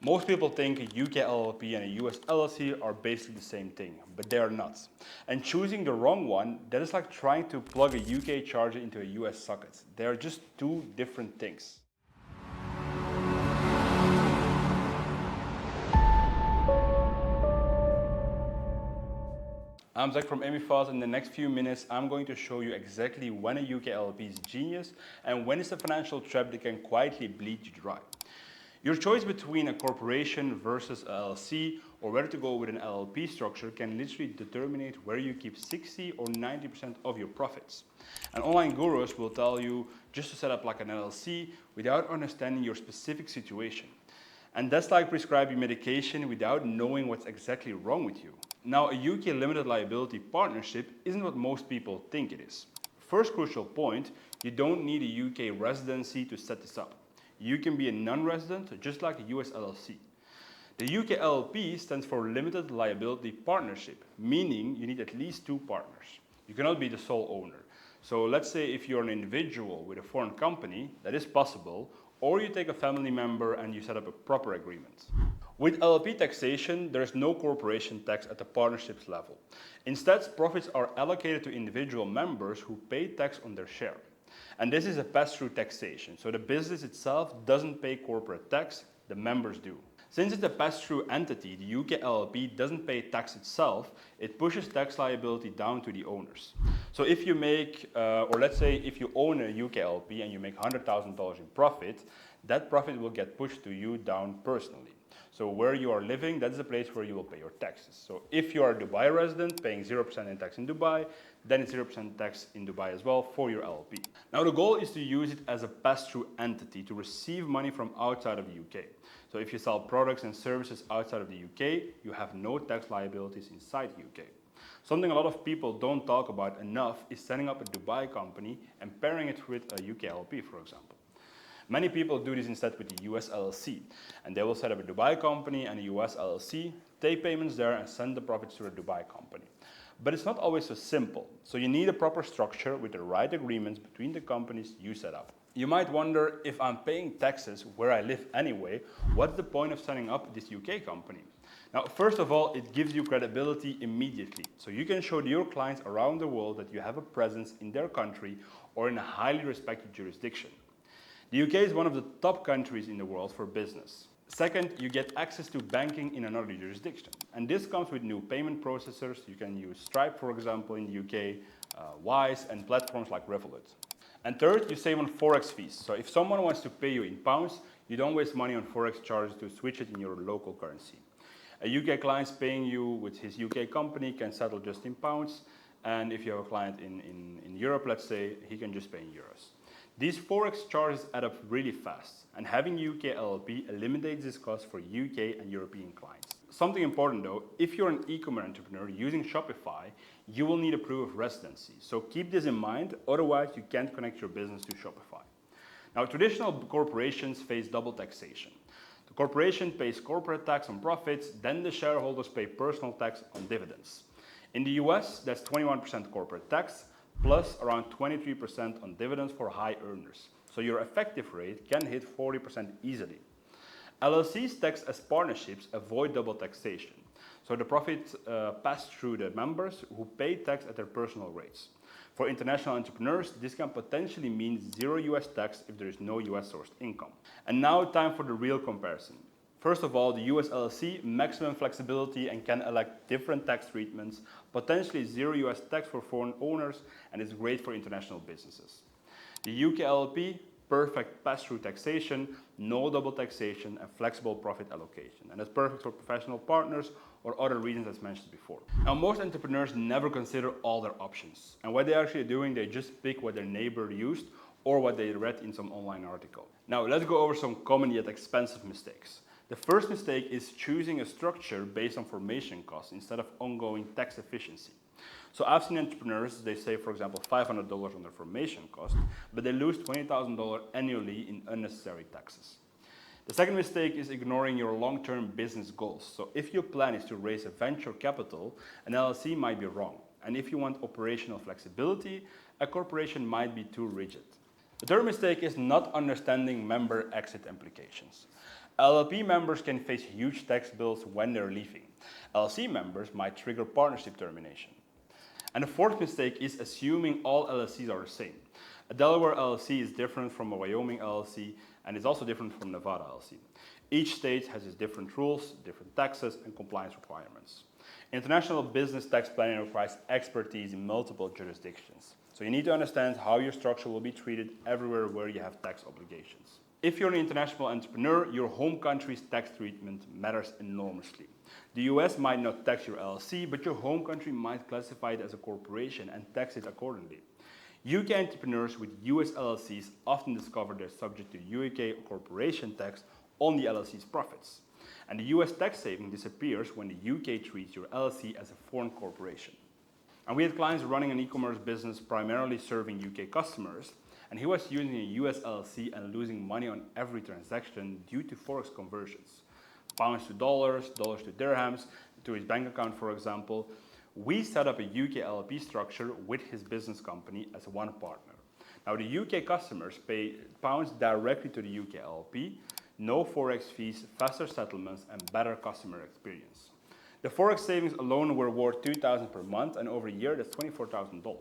Most people think a UK LLP and a US LLC are basically the same thing, but they are not. And choosing the wrong one, that is like trying to plug a UK charger into a US socket. They are just two different things. I'm Zach from Emifast. In the next few minutes, I'm going to show you exactly when a UK LLP is genius and when it's a financial trap that can quietly bleed you dry. Your choice between a corporation versus a LLC or whether to go with an LLP structure can literally determine where you keep 60 or 90% of your profits. And online gurus will tell you just to set up like an LLC without understanding your specific situation. And that's like prescribing medication without knowing what's exactly wrong with you. Now, a UK limited liability partnership isn't what most people think it is. First crucial point, you don't need a UK residency to set this up. You can be a non-resident just like a US LLC. The UK LLP stands for Limited Liability Partnership, meaning you need at least two partners. You cannot be the sole owner. So let's say if you're an individual with a foreign company, that is possible, or you take a family member and you set up a proper agreement. With LLP taxation, there is no corporation tax at the partnerships level. Instead, profits are allocated to individual members who pay tax on their share. And this is a pass-through taxation, so the business itself doesn't pay corporate tax, the members do. Since it's a pass-through entity, the UK LLP doesn't pay tax itself, it pushes tax liability down to the owners. So if you make, or let's say if you own a UK LLP and you make $100,000 in profit, that profit will get pushed to you down personally. So where you are living, that's the place where you will pay your taxes. So if you are a Dubai resident paying 0% in tax in Dubai, then it's 0% tax in Dubai as well for your LLP. Now the goal is to use it as a pass-through entity to receive money from outside of the UK. So if you sell products and services outside of the UK, you have no tax liabilities inside the UK. Something a lot of people don't talk about enough is setting up a Dubai company and pairing it with a UK LLP, for example. Many people do this instead with the US LLC, and they will set up a Dubai company and a US LLC, take payments there and send the profits to a Dubai company. But it's not always so simple, so you need a proper structure with the right agreements between the companies you set up. You might wonder, if I'm paying taxes where I live anyway, what's the point of setting up this UK company? Now, first of all, it gives you credibility immediately, so you can show your clients around the world that you have a presence in their country or in a highly respected jurisdiction. The UK is one of the top countries in the world for business. Second, you get access to banking in another jurisdiction. And this comes with new payment processors. You can use Stripe, for example, in the UK, Wise, and platforms like Revolut. And third, you save on Forex fees. So if someone wants to pay you in pounds, you don't waste money on Forex charges to switch it in your local currency. A UK client paying you with his UK company can settle just in pounds. And if you have a client in Europe, let's say, he can just pay in euros. These Forex charges add up really fast, and having UK LLP eliminates this cost for UK and European clients. Something important though, if you're an e-commerce entrepreneur using Shopify, you will need a proof of residency. So keep this in mind, otherwise you can't connect your business to Shopify. Now, traditional corporations face double taxation. The corporation pays corporate tax on profits, then the shareholders pay personal tax on dividends. In the US, that's 21% corporate tax, plus around 23% on dividends for high earners. So your effective rate can hit 40% easily. LLCs taxed as partnerships avoid double taxation. So the profits pass through the members who pay tax at their personal rates. For international entrepreneurs, this can potentially mean zero US tax if there is no US sourced income. And now time for the real comparison. First of all, the US LLC, maximum flexibility and can elect different tax treatments, potentially zero US tax for foreign owners, and is great for international businesses. The UK LLP, perfect pass-through taxation, no double taxation, and flexible profit allocation. And that's perfect for professional partners or other reasons as mentioned before. Now, most entrepreneurs never consider all their options. And what they're actually doing, they just pick what their neighbor used or what they read in some online article. Now, let's go over some common yet expensive mistakes. The first mistake is choosing a structure based on formation costs instead of ongoing tax efficiency. So I've seen entrepreneurs, they save, for example, $500 on their formation cost, but they lose $20,000 annually in unnecessary taxes. The second mistake is ignoring your long-term business goals. So if your plan is to raise a venture capital, an LLC might be wrong. And if you want operational flexibility, a corporation might be too rigid. The third mistake is not understanding member exit implications. LLP members can face huge tax bills when they're leaving. LLC members might trigger partnership termination. And the fourth mistake is assuming all LLCs are the same. A Delaware LLC is different from a Wyoming LLC, and is also different from Nevada LLC. Each state has its different rules, different taxes, and compliance requirements. International business tax planning requires expertise in multiple jurisdictions. So you need to understand how your structure will be treated everywhere where you have tax obligations. If you're an international entrepreneur, your home country's tax treatment matters enormously. The US might not tax your LLC, but your home country might classify it as a corporation and tax it accordingly. UK entrepreneurs with US LLCs often discover they're subject to UK corporation tax on the LLC's profits. And the US tax saving disappears when the UK treats your LLC as a foreign corporation. And we had clients running an e-commerce business primarily serving UK customers, and he was using a US LLC and losing money on every transaction due to Forex conversions. Pounds to dollars, dollars to dirhams, to his bank account, for example. We set up a UK LLP structure with his business company as one partner. Now the UK customers pay pounds directly to the UK LLP, no Forex fees, faster settlements, and better customer experience. The Forex savings alone were worth $2,000 per month, and over a year that's $24,000.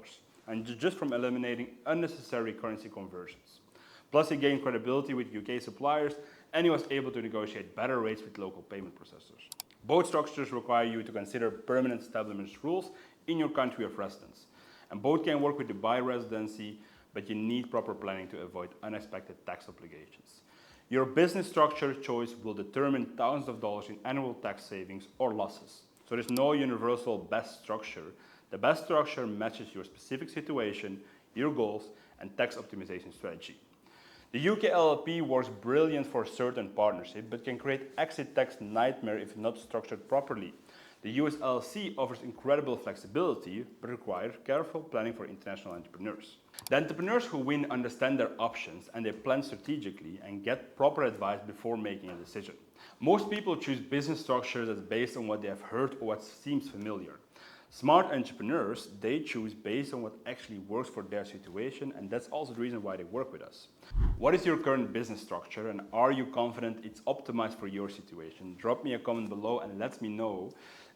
And just from eliminating unnecessary currency conversions. Plus he gained credibility with UK suppliers, and he was able to negotiate better rates with local payment processors. Both structures require you to consider permanent establishment rules in your country of residence. And both can work with Dubai residency, but you need proper planning to avoid unexpected tax obligations. Your business structure choice will determine thousands of dollars in annual tax savings or losses. So there's no universal best structure. The best structure matches your specific situation, your goals, and tax optimization strategy. The UK LLP works brilliant for certain partnerships, but can create exit tax nightmare if not structured properly. The US LLC offers incredible flexibility, but requires careful planning for international entrepreneurs. The entrepreneurs who win understand their options and they plan strategically and get proper advice before making a decision. Most people choose business structures that's based on what they have heard or what seems familiar. Smart entrepreneurs, they choose based on what actually works for their situation, and that's also the reason why they work with us. What is your current business structure, and are you confident it's optimized for your situation? Drop me a comment below and let me know.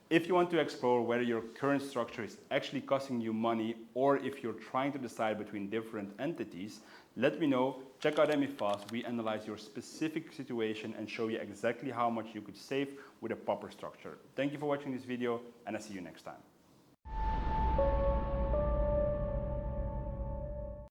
If you want to explore whether your current structure is actually costing you money, or if you're trying to decide between different entities, let me know. Check out Emifast. We analyze your specific situation and show you exactly how much you could save with a proper structure. Thank you for watching this video, and I'll see you next time.